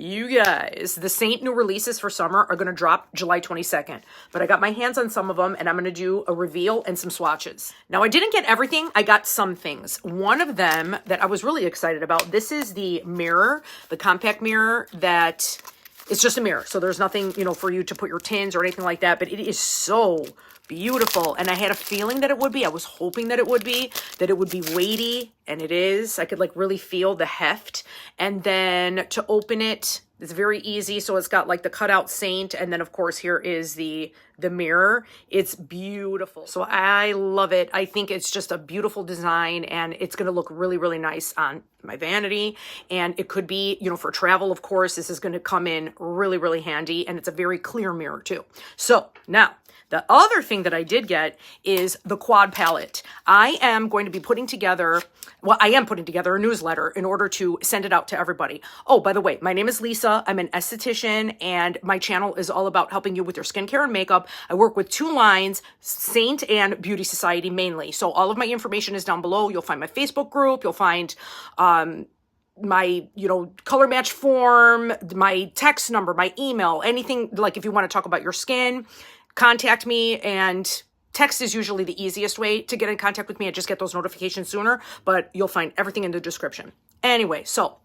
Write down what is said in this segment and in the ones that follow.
You guys, the Seint new releases for summer are going to drop July 22nd, but I got my hands on some of them and I'm going to do a reveal and some swatches. Now, I didn't get everything. I got some things. One of them that I was really excited about, this is the mirror, the compact mirror that it's just a mirror. So there's nothing, you know, for you to put your tins or anything like that, but it is so beautiful. And I had a feeling that it would be. I was hoping that it would be weighty, and it is. I could like really feel the heft. And then to open it, it's very easy. So it's got like the cutout Seint, and then of course here is the mirror. It's beautiful. So I love it. I think it's just a beautiful design, and it's going to look really, really nice on my vanity. And it could be, you know, for travel, of course, this is going to come in really, really handy. And it's a very clear mirror too. So now, the other thing that I did get is the quad palette. I am going to be putting together, well, I am putting together a newsletter in order to send it out to everybody. Oh, by the way, my name is Lisa. I'm an esthetician, and my channel is all about helping you with your skincare and makeup. I work with two lines, Seint and Beauty Society mainly. So all of my information is down below. You'll find my Facebook group. You'll find my, you know, color match form, my text number, my email, anything like if you want to talk about your skin, contact me. And text is usually the easiest way to get in contact with me. I just get those notifications sooner, but you'll find everything in the description. Anyway, so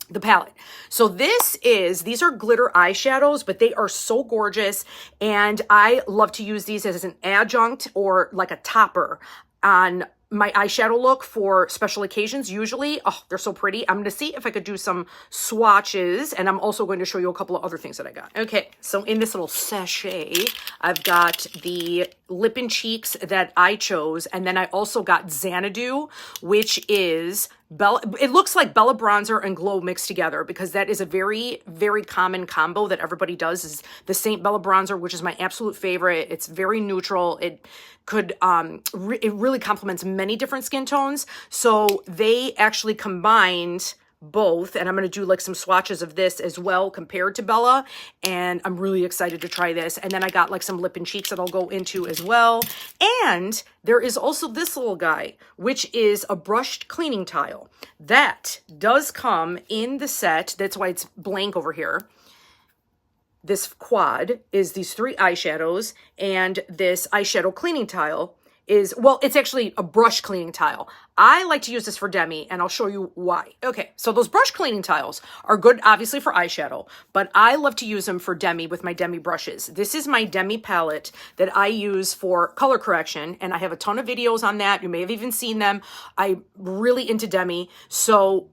the palette. So these are glitter eyeshadows, but they are so gorgeous. And I love to use these as an adjunct or like a topper on my eyeshadow look for special occasions. Usually, oh, they're so pretty. I'm going to see if I could do some swatches, and I'm also going to show you a couple of other things that I got. Okay, so in this little sachet, I've got the lip and cheeks that I chose, and then I also got Xanadu, which is Bella. It looks like Bella bronzer and glow mixed together, because that is a very, very common combo that everybody does, is the Seint Bella bronzer, which is my absolute favorite. It's very neutral. It could, it really complements many different skin tones. So they actually combined both, and I'm going to do like some swatches of this as well compared to Bella, and I'm really excited to try this. And then I got like some lip and cheeks that I'll go into as well. And there is also this little guy, which is a brushed cleaning tile that does come in the set. That's why it's blank over here. This quad is these 3 eyeshadows, and this eyeshadow cleaning tile is, well, it's actually a brush cleaning tile. I like to use this for demi, and I'll show you why. Okay, so those brush cleaning tiles are good, obviously, for eyeshadow, but I love to use them for demi with my demi brushes. This is my demi palette that I use for color correction, and I have a ton of videos on that. You may have even seen them. I'm really into demi, so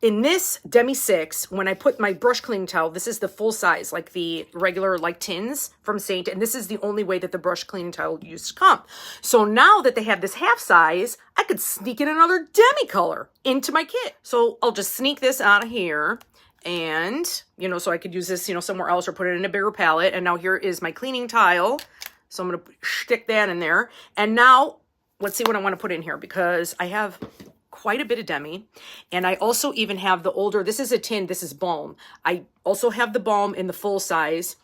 in this Demi 6, when I put my brush cleaning towel, this is the full size, like the regular like tins from Seint, and this is the only way that the brush cleaning towel used to come. So now that they have this half size, I could sneak in another Demi color into my kit. So I'll just sneak this out of here, and, you know, so I could use this, you know, somewhere else or put it in a bigger palette. And now here is my cleaning tile. So I'm going to stick that in there. And now let's see what I want to put in here, because I have quite a bit of demi, and I also even have the older, this is a tin, this is balm. I also have the balm in the full size.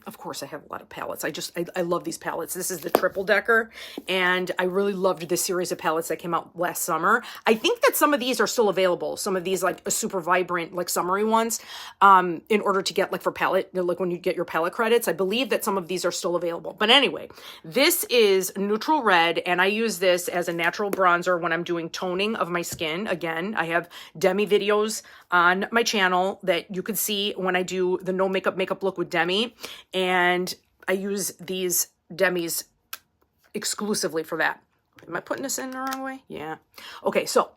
Of course, I have a lot of palettes. I love these palettes. This is the triple decker, and I really loved this series of palettes that came out last summer. I think that some of these are still available. Some of these, like a super vibrant, like summery ones, in order to get like for palette, like when you get your palette credits, I believe that some of these are still available. But anyway, this is neutral red, and I use this as a natural bronzer when I'm doing toning of my skin. Again, I have demi videos on my channel that you could see when I do the no makeup look with demi. And I use these demis exclusively for that. Am I putting this in the wrong way? Yeah. Okay, so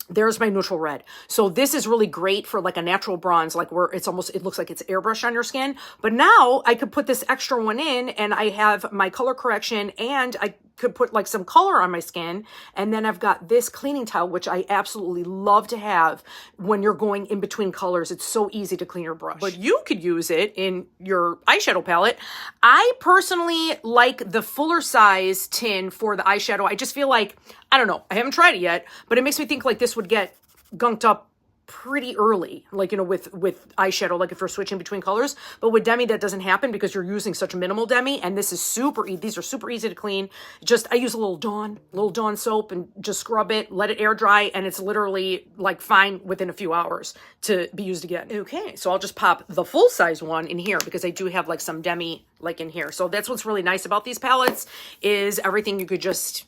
there's my neutral red. So this is really great for like a natural bronze, like where it's almost, it looks like it's airbrushed on your skin. But now I could put this extra one in, and I have my color correction, and I could put like some color on my skin. And then I've got this cleaning towel, which I absolutely love to have when you're going in between colors. It's so easy to clean your brush. But you could use it in your eyeshadow palette. I personally like the fuller size tin for the eyeshadow. I just feel like, I don't know, I haven't tried it yet, but it makes me think like this would get gunked up pretty early, like, you know, with eyeshadow, like if you're switching between colors. But with demi, that doesn't happen because you're using such a minimal demi, and this is super easy. These are super easy to clean. Just, I use a little Dawn soap and just scrub it, let it air dry, and it's literally like fine within a few hours to be used again. Okay, so I'll just pop the full size one in here because I do have like some demi like in here. So that's what's really nice about these palettes, is everything you could just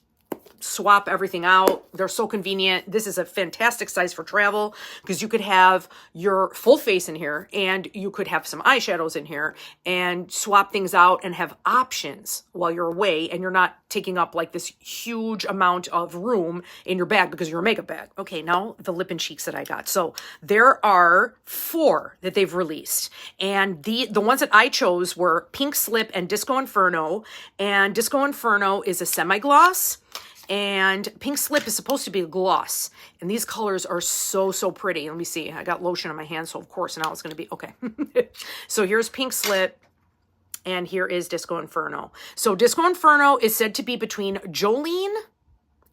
swap everything out. They're so convenient. This is a fantastic size for travel because you could have your full face in here and you could have some eyeshadows in here and swap things out and have options while you're away, and you're not taking up like this huge amount of room in your bag because you're a makeup bag. Okay, now the lip and cheeks that I got. So there are 4 that they've released, and the ones that I chose were Pink Slip and Disco Inferno. And Disco Inferno is a semi-gloss, and Pink Slip is supposed to be a gloss. And these colors are so, so pretty. Let me see. I got lotion on my hand, so of course now it's going to be, okay. So here's Pink Slip, and here is Disco Inferno. So Disco Inferno is said to be between Jolene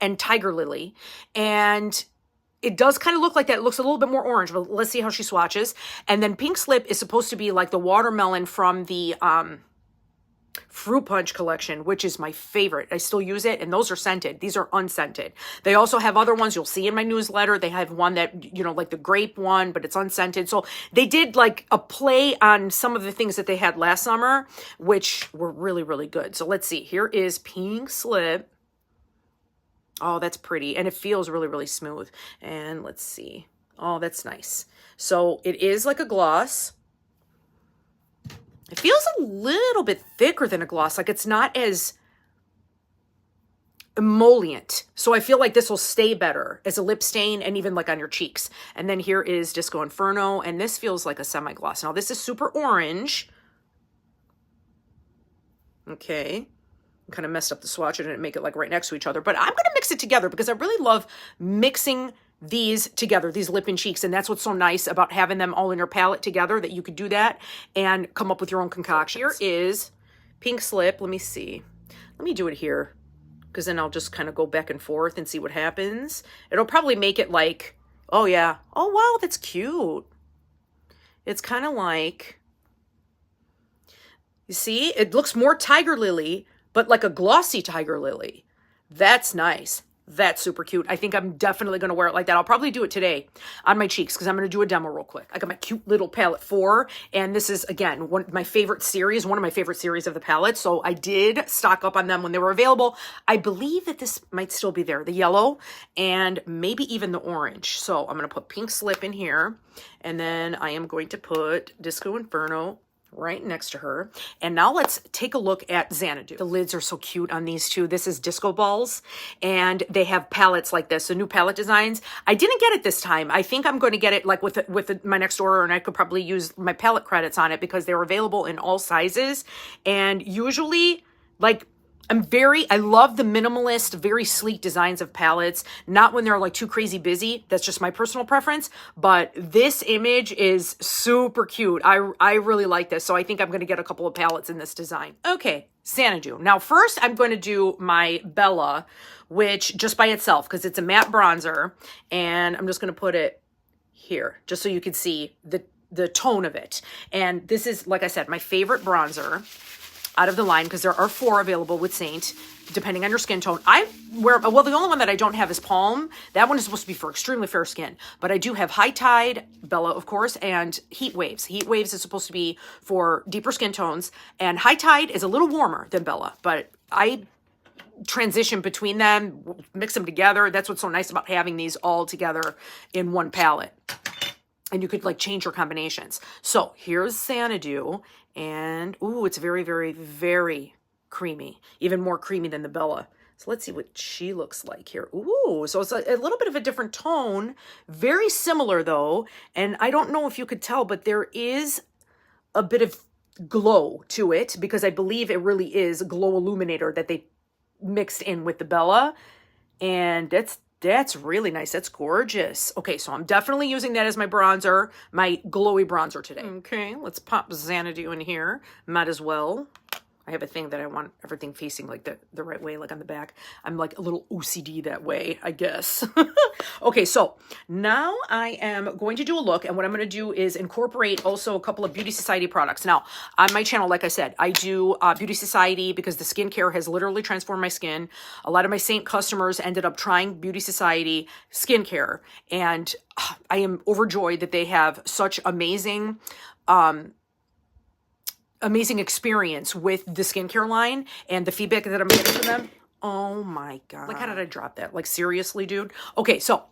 and Tiger Lily. And it does kind of look like that. It looks a little bit more orange, but let's see how she swatches. And then Pink Slip is supposed to be like the watermelon from the Fruit Punch collection, which is my favorite. I still use it, and those are scented. These are unscented. They also have other ones you'll see in my newsletter. They have one that, you know, like the grape one, but it's unscented. So they did like a play on some of the things that they had last summer, which were really, really good. So let's see. Here is Pink Slip. Oh, that's pretty. And it feels really, really smooth. And let's see. Oh, that's nice. So it is like a gloss. It feels a little bit thicker than a gloss. Like it's not as emollient. So I feel like this will stay better as a lip stain and even like on your cheeks. And then here is Disco Inferno. And this feels like a semi-gloss. Now this is super orange. Okay. Kind of messed up the swatch. I didn't make it like right next to each other. But I'm going to mix it together because I really love mixing these together, these lip and cheeks. And that's what's so nice about having them all in your palette together, that you could do that and come up with your own concoctions. Here is Pink Slip. Let me see. Let me do it here because then I'll just kind of go back and forth and see what happens. It'll probably make it like, oh yeah. Oh wow, that's cute. It's kind of like, you see, it looks more Tiger Lily, but like a glossy Tiger Lily. That's nice. That's super cute. I think I'm definitely going to wear it like that. I'll probably do it today on my cheeks because I'm going to do a demo real quick. I got my cute little palette 4, and this is, again, one of my favorite series of the palette. So I did stock up on them when they were available. I believe that this might still be there, the yellow and maybe even the orange. So I'm going to put Pink Slip in here, and then I am going to put Disco Inferno right next to her. And now let's take a look at Xanadu. The lids are so cute on these two. This is Disco Balls, and they have palettes like this, so new palette designs. I didn't get it this time. I think I'm going to get it like with my next order, and I could probably use my palette credits on it because they're available in all sizes. And usually, like, I love the minimalist, very sleek designs of palettes, not when they're like too crazy busy. That's just my personal preference, but this image is super cute. I really like this, so I think I'm going to get a couple of palettes in this design. Okay, Xanadu. Now first I'm going to do my Bella, which just by itself, because it's a matte bronzer, and I'm just going to put it here just so you can see the tone of it. And this is, like I said, my favorite bronzer out of the line because there are 4 available with Seint, depending on your skin tone. Well, the only one that I don't have is Palm. That one is supposed to be for extremely fair skin, but I do have High Tide, Bella, of course, and Heat Waves. Heat Waves is supposed to be for deeper skin tones, and High Tide is a little warmer than Bella, but I transition between them, mix them together. That's what's so nice about having these all together in one palette. And you could like change your combinations. So here's Xanadu, and ooh, it's very, very, very creamy, even more creamy than the Bella. So let's see what she looks like here. Ooh, so it's a little bit of a different tone, very similar though. And I don't know if you could tell, but there is a bit of glow to it because I believe it really is a glow illuminator that they mixed in with the Bella. And that's really nice. That's gorgeous. Okay, so I'm definitely using that as my bronzer, my glowy bronzer today. Okay, let's pop Xanadu in here. Might as well. I have a thing that I want everything facing like the right way, like on the back. I'm like a little OCD that way, I guess. Okay, so now I am going to do a look, and what I'm going to do is incorporate also a couple of Beauty Society products. Now, on my channel, like I said, I do Beauty Society because the skincare has literally transformed my skin. A lot of my Seint customers ended up trying Beauty Society skincare, and I am overjoyed that they have such amazing experience with the skincare line and the feedback that I'm getting from them. Oh my God. Like, how did I drop that? Like, seriously, dude? Okay, so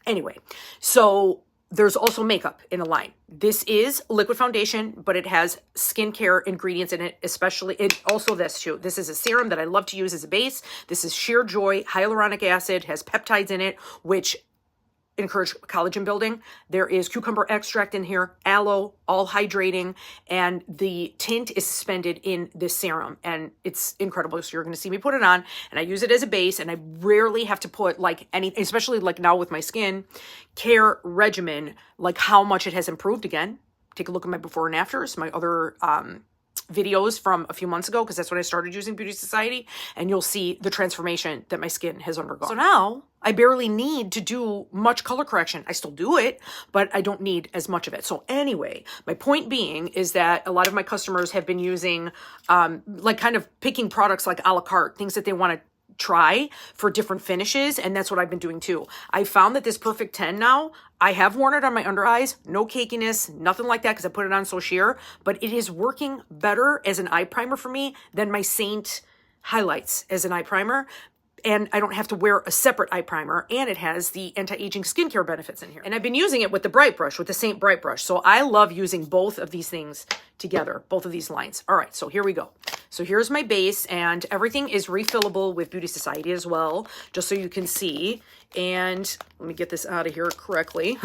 anyway, so there's also makeup in a line. This is liquid foundation, but it has skincare ingredients in it, especially, also this too. This is a serum that I love to use as a base. This is Sheer Joy hyaluronic acid, has peptides in it, which encourage collagen building. There is cucumber extract in here, aloe, all hydrating, and the tint is suspended in this serum, and it's incredible. So you're going to see me put it on, and I use it as a base, and I rarely have to put like any, especially like now with my skin care regimen, like how much it has improved again. Take a look at my before and afters, my other videos from a few months ago, because that's when I started using Beauty Society, and you'll see the transformation that my skin has undergone. So now I barely need to do much color correction. I still do it, but I don't need as much of it. So anyway, my point being is that a lot of my customers have been using like kind of picking products like a la carte, things that they want to try for different finishes, and that's what I've been doing too. I found that this Perfect 10 now, I have worn it on my under eyes, no cakiness, nothing like that because I put it on so sheer, but it is working better as an eye primer for me than my Seint highlights as an eye primer. And I don't have to wear a separate eye primer, and it has the anti-aging skincare benefits in here. And I've been using it with the Bright Brush, with the Seint Bright Brush. So I love using both of these things together, both of these lines. All right, so here we go. So here's my base, and everything is refillable with Beauty Society as well, just so you can see. And let me get this out of here correctly.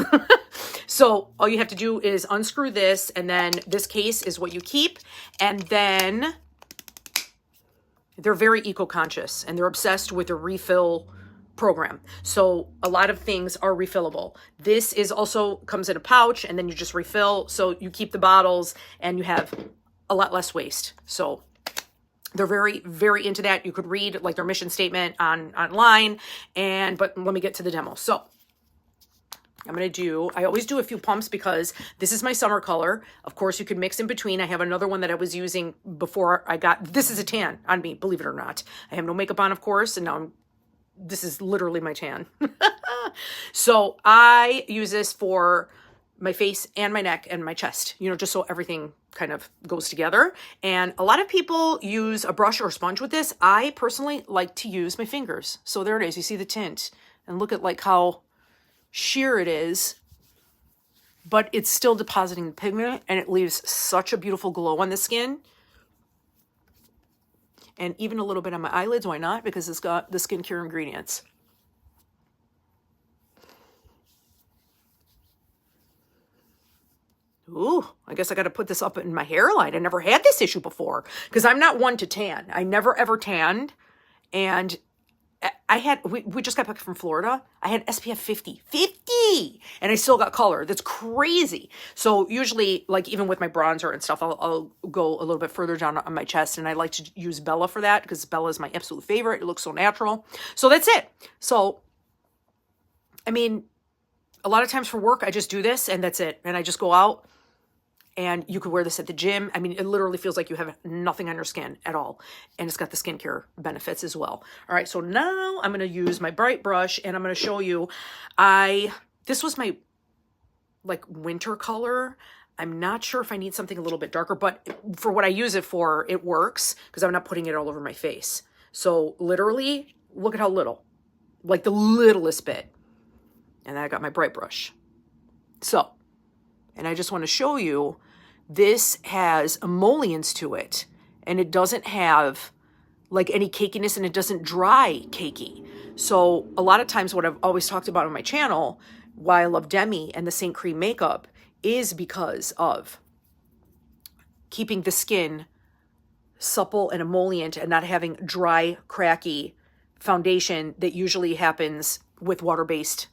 So all you have to do is unscrew this, and then this case is what you keep, and then they're very eco-conscious, and they're obsessed with the refill program. So a lot of things are refillable. This is also comes in a pouch, and then you just refill. So you keep the bottles, and you have a lot less waste. So they're very, very into that. You could read like their mission statement online, but let me get to the demo. So I'm going to do, I always do a few pumps because this is my summer color. Of course, you could mix in between. I have another one that I was using before I got, this is a tan on me, believe it or not. I have no makeup on, of course, and now this is literally my tan. So I use this for my face and my neck and my chest, you know, just so everything kind of goes together. And a lot of people use a brush or a sponge with this. I personally like to use my fingers. So there it is. You see the tint, and look at like how sheer it is, but it's still depositing the pigment, and it leaves such a beautiful glow on the skin. And even a little bit on my eyelids, why not? Because it's got the skincare ingredients. Ooh, I guess I got to put this up in my hairline. I never had this issue before because I'm not one to tan. I never ever tanned, and I had, we just got back from Florida. I had SPF 50, and I still got color. That's crazy. So usually, like even with my bronzer and stuff, I'll go a little bit further down on my chest, and I like to use Bella for that because Bella is my absolute favorite. It looks so natural. So that's it. So, I mean, a lot of times for work, I just do this and that's it. And I just go out, and you could wear this at the gym. I mean, it literally feels like you have nothing on your skin at all. And it's got the skincare benefits as well. All right, so now I'm going to use my Bright Brush, and I'm going to show you, this was my like winter color. I'm not sure if I need something a little bit darker, but for what I use it for, it works because I'm not putting it all over my face. So literally, look at how little, like the littlest bit. And then I got my Bright Brush. So, and I just want to show you, this has emollients to it, and it doesn't have like any cakiness, and it doesn't dry cakey. So a lot of times what I've always talked about on my channel, why I love Demi and the Seint Cream makeup, is because of keeping the skin supple and emollient and not having dry, cracky foundation that usually happens with water-based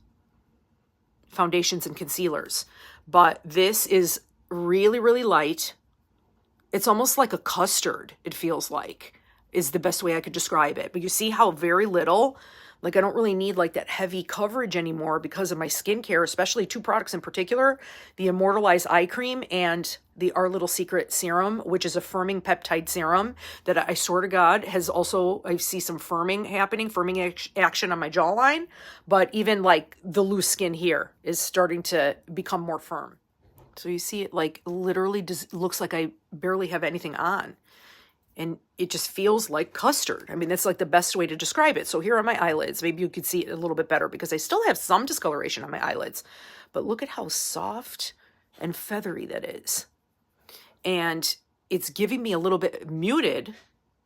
foundations and concealers. But this is really, really light, It's almost like a custard, it feels like, is the best way I could describe it. But you see how very little, like I don't really need like that heavy coverage anymore because of my skincare, especially 2 products in particular, the Immortalized Eye Cream and the Our Little Secret Serum, which is a firming peptide serum that I swear to God has also, I see some firming happening, action on my jawline, but even like the loose skin here is starting to become more firm. So you see it like literally just looks like I barely have anything on. And it just feels like custard. I mean, that's like the best way to describe it. So here are my eyelids. Maybe you could see it a little bit better because I still have some discoloration on my eyelids. But look at how soft and feathery that is. And it's giving me a little bit muted,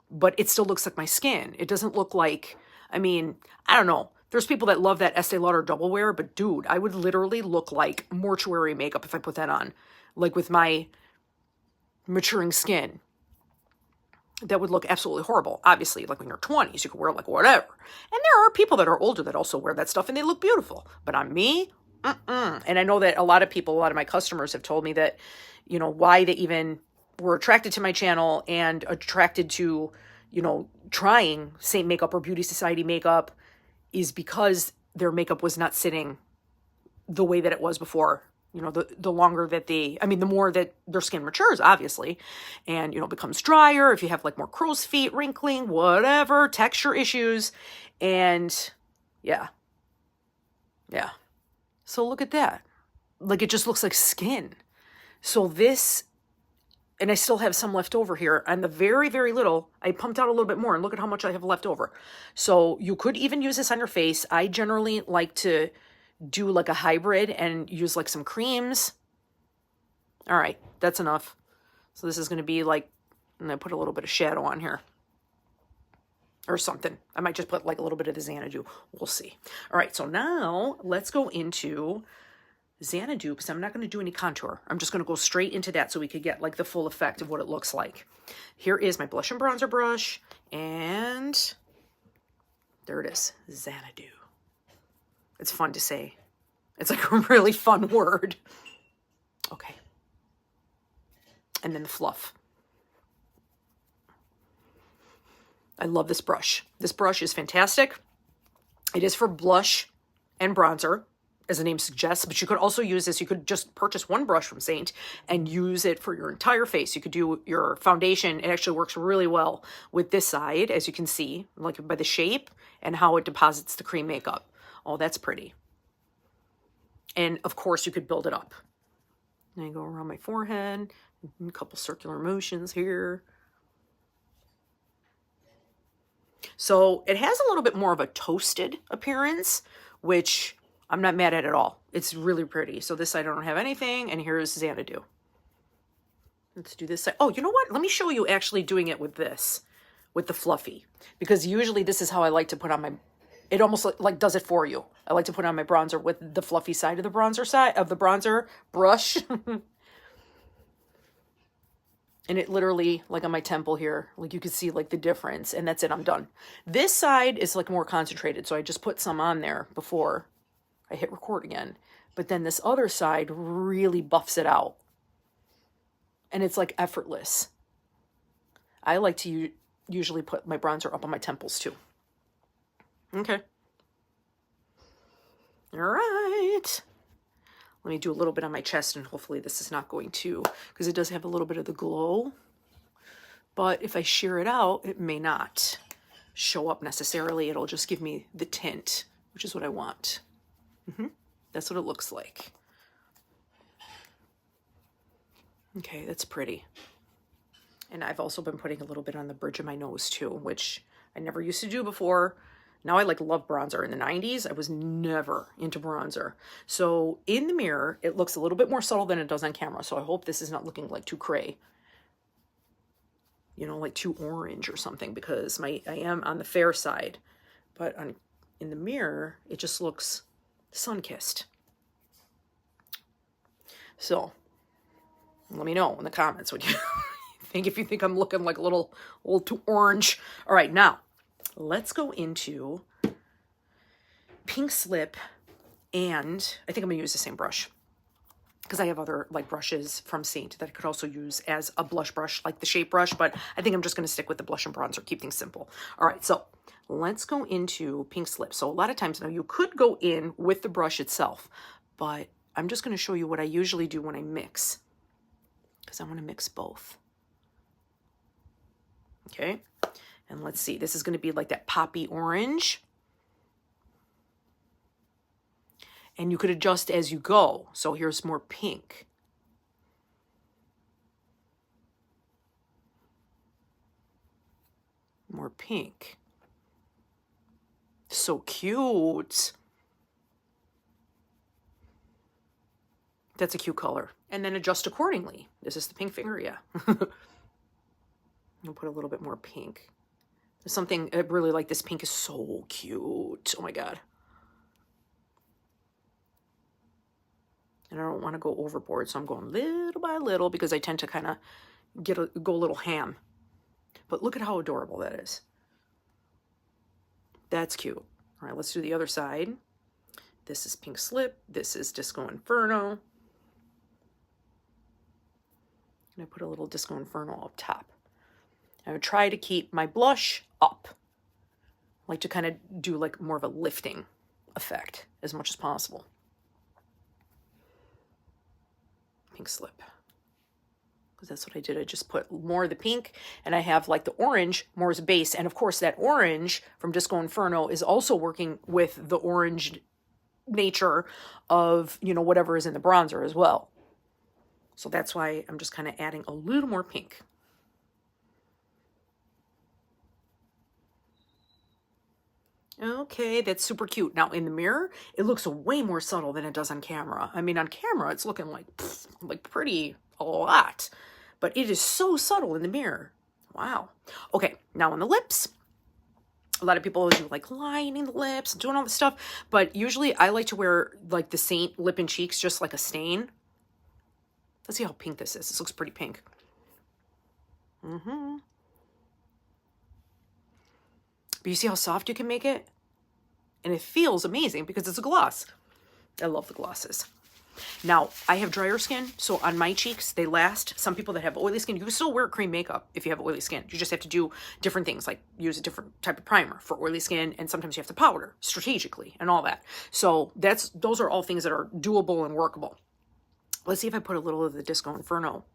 but it still looks like my skin. It doesn't look like, I mean, I don't know. There's people that love that Estee Lauder Double Wear, but dude, I would literally look like mortuary makeup if I put that on. Like with my maturing skin. That would look absolutely horrible. Obviously, like when you're 20s, you can wear like whatever. And there are people that are older that also wear that stuff and they look beautiful. But on me, And I know that a lot of people, a lot of my customers have told me that, you know, why they even were attracted to my channel and attracted to, you know, trying Seint makeup or Beauty Society makeup is because their makeup was not sitting the way that it was before. You know, the longer that they, I mean, the more that their skin matures, obviously, and, you know, becomes drier, if you have like more crow's feet, wrinkling, whatever, texture issues, and yeah. So look at that. Like, it just looks like skin. So this, and I still have some left over here, and the very, very little, I pumped out a little bit more, and look at how much I have left over. So you could even use this on your face. I generally like to do like a hybrid and use like some creams. All right, that's enough. So this is going to be like, I'm going to put a little bit of shadow on here or something. I might just put like a little bit of the Xanadu. We'll see. All right, so now let's go into Xanadu because I'm not going to do any contour. I'm just going to go straight into that so we could get like the full effect of what it looks like. Here is my blush and bronzer brush, and there it is, Xanadu. It's fun to say. It's like a really fun word. Okay. And then the fluff. I love this brush. This brush is fantastic. It is for blush and bronzer, as the name suggests, but you could also use this. You could just purchase one brush from Seint and use it for your entire face. You could do your foundation. It actually works really well with this side, as you can see, like by the shape and how it deposits the cream makeup. Oh, that's pretty. And of course, you could build it up. And I go around my forehead, a couple circular motions here. So it has a little bit more of a toasted appearance, which I'm not mad at all. It's really pretty. So this side I don't have anything, and here's Xanadu. Let's do this side. Oh, you know what? Let me show you actually doing it with this, with the fluffy, because usually this is how I like to put on my. It almost like does it for you. I like to put on my bronzer with the fluffy side of the bronzer brush. And it literally, like on my temple here, like you can see like the difference, and that's it, I'm done. This side is like more concentrated, so I just put some on there before I hit record again. But then this other side really buffs it out. And it's like effortless. I like to usually put my bronzer up on my temples too. Okay. All right. Let me do a little bit on my chest, and hopefully this is not going to, because it does have a little bit of the glow. But if I sheer it out, it may not show up necessarily. It'll just give me the tint, which is what I want. That's what it looks like. Okay, that's pretty. And I've also been putting a little bit on the bridge of my nose too, which I never used to do before. Now I like love bronzer. In the 90s, I was never into bronzer. So in the mirror, it looks a little bit more subtle than it does on camera. So I hope this is not looking like too cray. You know, like too orange or something, because I am on the fair side. But in the mirror, it just looks sun-kissed. So let me know in the comments what you think, if you think I'm looking like a little too orange. All right, now let's go into Pink Slip, and I think I'm gonna use the same brush. because I have other like brushes from Seint that I could also use as a blush brush, like the shape brush, but I think I'm just going to stick with the blush and bronzer, keep things simple. All right, so let's go into pink slip. So a lot of times now you could go in with the brush itself, but I'm just going to show you what I usually do when I mix, because I want to mix both. Okay, and let's see, this is going to be like that poppy orange. And you could adjust as you go. So here's more pink. More pink. So cute. That's a cute color. And then adjust accordingly. This is the pink finger, yeah. I'll put a little bit more pink. There's something, I really like this pink, is so cute. Oh my God. And I don't want to go overboard, so I'm going little by little because I tend to kind of go a little ham. But look at how adorable that is. That's cute. All right, let's do the other side. This is pink slip. This is Disco Inferno. And I put a little Disco Inferno up top. I would try to keep my blush up. I like to kind of do like more of a lifting effect as much as possible. Pink slip, because that's what I did. I just put more of the pink, and I have like the orange more as a base, and of course that orange from Disco Inferno is also working with the orange nature of, you know, whatever is in the bronzer as well. So that's why I'm just kind of adding a little more pink. Okay, that's super cute. Now in the mirror, it looks way more subtle than it does on camera. I mean, on camera, it's looking like pretty a lot, but it is so subtle in the mirror. Wow. Okay, now on the lips, a lot of people do like lining the lips and doing all this stuff, but usually I like to wear like the Seint lip and cheeks, just like a stain. Let's see how pink this is. This looks pretty pink. But you see how soft you can make it? And it feels amazing because it's a gloss. I love the glosses. Now, I have drier skin, so on my cheeks, they last. Some people that have oily skin, you can still wear cream makeup if you have oily skin. You just have to do different things, like use a different type of primer for oily skin, and sometimes you have to powder strategically and all that. So those are all things that are doable and workable. Let's see if I put a little of the Disco Inferno.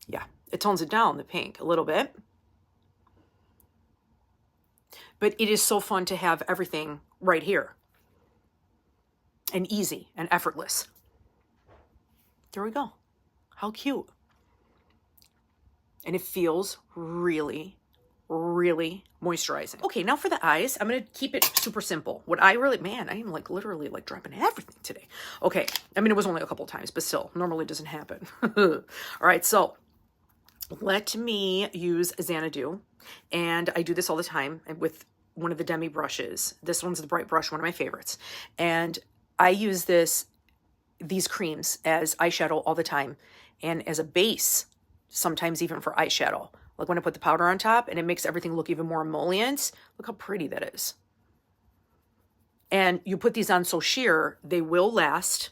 Yeah, it tones it down, the pink, a little bit. But it is so fun to have everything right here. And easy and effortless. There we go. How cute. And it feels really, really moisturizing. Okay, now for the eyes, I'm going to keep it super simple. What I really, man, I am like literally like dropping everything today. Okay, I mean, it was only a couple of times, but still, normally doesn't happen. All right, so let me use Xanadu, and I do this all the time with one of the demi brushes. This one's the bright brush, one of my favorites. And I use these creams as eyeshadow all the time, and as a base, sometimes even for eyeshadow. Like when I put the powder on top, and it makes everything look even more emollient. Look how pretty that is. And you put these on so sheer, they will last,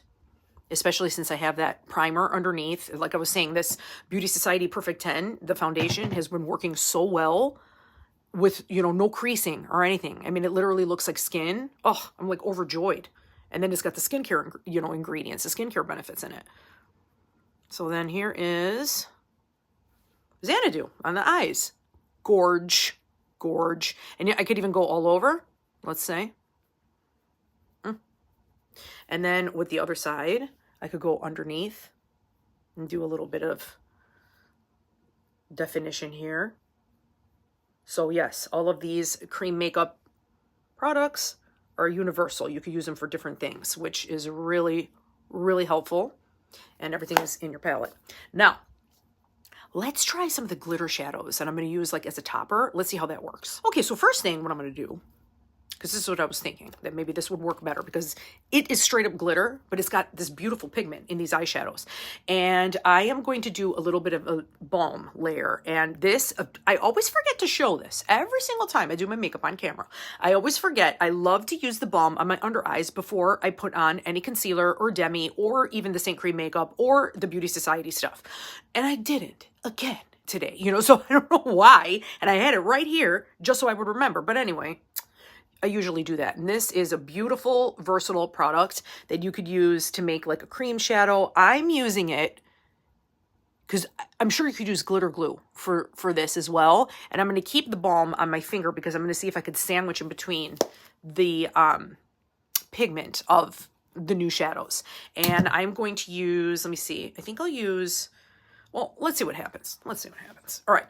especially since I have that primer underneath. Like I was saying, this Beauty Society Perfect 10, the foundation, has been working so well with, you know, no creasing or anything. I mean, it literally looks like skin. Oh, I'm like overjoyed. And then it's got the skincare, you know, ingredients, the skincare benefits in it. So then here is Xanadu on the eyes. Gorge. And I could even go all over, let's say. And then with the other side, I could go underneath and do a little bit of definition here. So yes, all of these cream makeup products are universal. You could use them for different things, which is really, really helpful. And everything is in your palette. Now, let's try some of the glitter shadows that I'm going to use like as a topper. Let's see how that works. Okay, so first thing, what I'm going to do, because this is what I was thinking, that maybe this would work better because it is straight up glitter, but it's got this beautiful pigment in these eyeshadows. And I am going to do a little bit of a balm layer. And this, I always forget to show this every single time I do my makeup on camera. I always forget. I love to use the balm on my under eyes before I put on any concealer or demi or even the Seint Cream makeup or the Beauty Society stuff. And I didn't again today, you know, so I don't know why. And I had it right here just so I would remember. But anyway, I usually do that. And this is a beautiful, versatile product that you could use to make like a cream shadow. I'm using it because I'm sure you could use glitter glue for this as well. And I'm going to keep the balm on my finger because I'm going to see if I could sandwich in between the pigment of the new shadows. And I'm going to use, let me see, I think I'll use, well, let's see what happens. Let's see what happens. All right.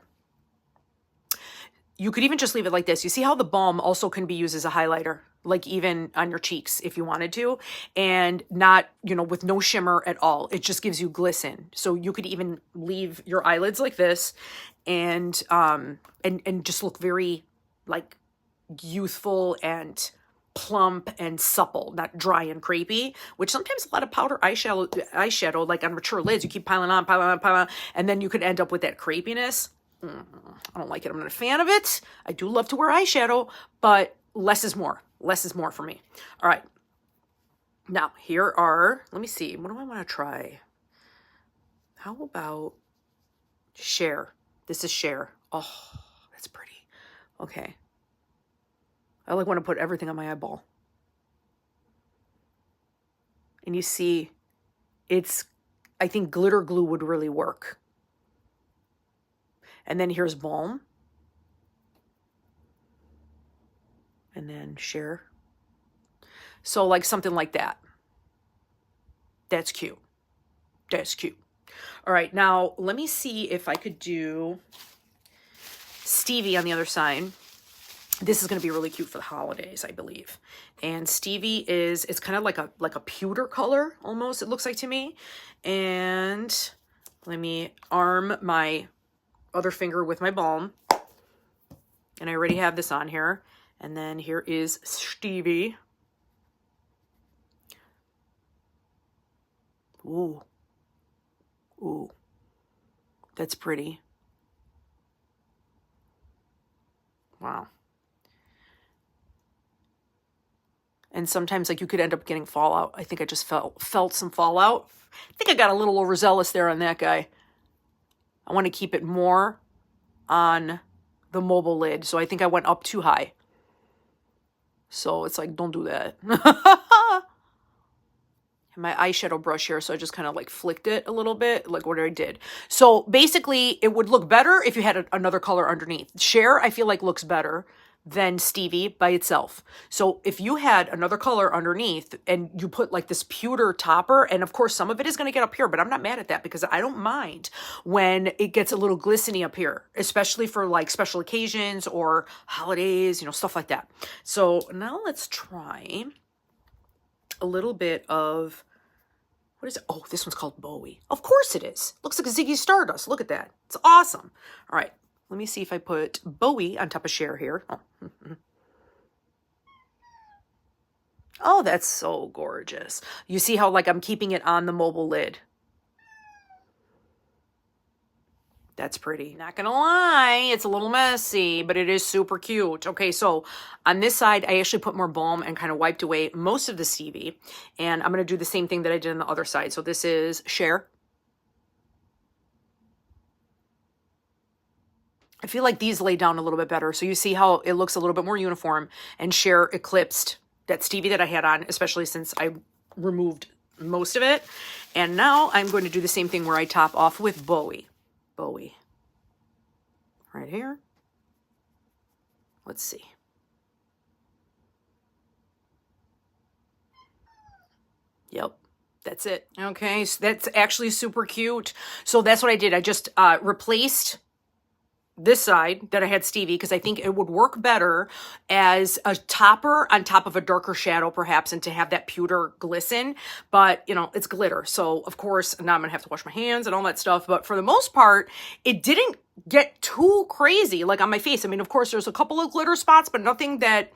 You could even just leave it like this. You see how the balm also can be used as a highlighter, like even on your cheeks if you wanted to, and not, you know, with no shimmer at all. It just gives you glisten. So you could even leave your eyelids like this and just look very like youthful and plump and supple, not dry and crepey, which sometimes a lot of powder eyeshadow, like on mature lids, you keep piling on, and then you could end up with that crepiness. I don't like it. I'm not a fan of it. I do love to wear eyeshadow, but less is more. Less is more for me. All right. Now, here are, let me see. What do I want to try? How about Cher? This is Cher. Oh, that's pretty. Okay. I like want to put everything on my eyeball. And you see, it's, I think glitter glue would really work. And then here's balm. And then Cher. So like something like that. That's cute. That's cute. All right, now let me see if I could do Stevie on the other side. This is going to be really cute for the holidays, I believe. And Stevie is, it's kind of like a pewter color almost, it looks like to me. And let me arm my other finger with my balm. And I already have this on here. And then here is Stevie. Ooh. Ooh. That's pretty. Wow. And sometimes like you could end up getting fallout. I think I just felt some fallout. I think I got a little overzealous there on that guy. I want to keep it more on the mobile lid. So I think I went up too high. So it's like, don't do that. My eyeshadow brush here, so I just kind of like flicked it a little bit, like what I did. So basically, it would look better if you had another color underneath. Cher, I feel like looks better than Stevie by itself. So if you had another color underneath and you put like this pewter topper, and of course some of it is going to get up here, but I'm not mad at that because I don't mind when it gets a little glistening up here, especially for like special occasions or holidays, you know, stuff like that. So now let's try a little bit of, what is it? Oh, this one's called Bowie. Of course it is. Looks like a Ziggy Stardust. Look at that. It's awesome. All right. Let me see if I put Bowie on top of Cher here. Oh, that's so gorgeous. You see how like I'm keeping it on the mobile lid. That's pretty. Not gonna lie, it's a little messy, but it is super cute. Okay, so on this side, I actually put more balm and kind of wiped away most of the Stevie. And I'm gonna do the same thing that I did on the other side. So this is Cher. I feel like these lay down a little bit better. So you see how it looks a little bit more uniform, and Cher eclipsed that Stevie that I had on, especially since I removed most of it. And now I'm going to do the same thing where I top off with Bowie. Bowie. Right here. Let's see. Yep. That's it. Okay. So that's actually super cute. So that's what I did. I just replaced this side that I had Stevie because I think it would work better as a topper on top of a darker shadow perhaps, and to have that pewter glisten, but you know, it's glitter. So of course now I'm gonna have to wash my hands and all that stuff. But for the most part, it didn't get too crazy like on my face. I mean, of course there's a couple of glitter spots, but nothing that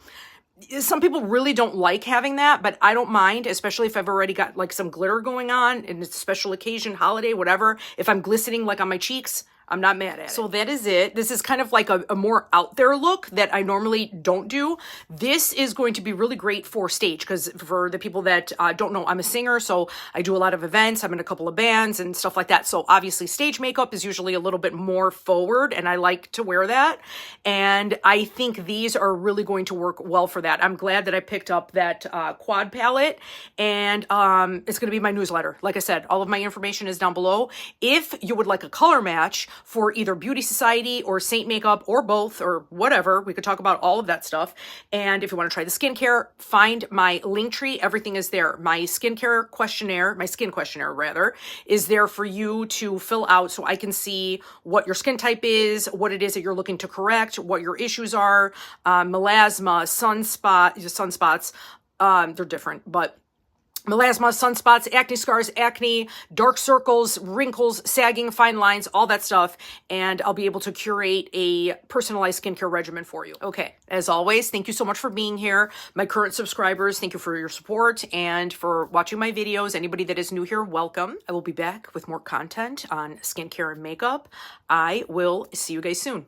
some people really don't like having that, but I don't mind, especially if I've already got like some glitter going on and it's a special occasion, holiday, whatever. If I'm glistening like on my cheeks, I'm not mad at it. So that is it. This is kind of like a more out there look that I normally don't do. This is going to be really great for stage, because for the people that don't know, I'm a singer, so I do a lot of events. I'm in a couple of bands and stuff like that. So obviously stage makeup is usually a little bit more forward, and I like to wear that. And I think these are really going to work well for that. I'm glad that I picked up that quad palette, and it's going to be my newsletter. Like I said, all of my information is down below. If you would like a color match for either Beauty Society or Seint makeup or both or whatever, we could talk about all of that stuff. And if you want to try the skincare, find my link tree. Everything is there. My skincare questionnaire, my skin questionnaire rather, is there for you to fill out so I can see what your skin type is, what it is that you're looking to correct, what your issues are, melasma, sunspots, they're different, but melasma, sunspots, acne scars, acne, dark circles, wrinkles, sagging, fine lines, all that stuff. And I'll be able to curate a personalized skincare regimen for you. Okay, as always, thank you so much for being here. My current subscribers, thank you for your support and for watching my videos. Anybody that is new here, welcome. I will be back with more content on skincare and makeup. I will see you guys soon.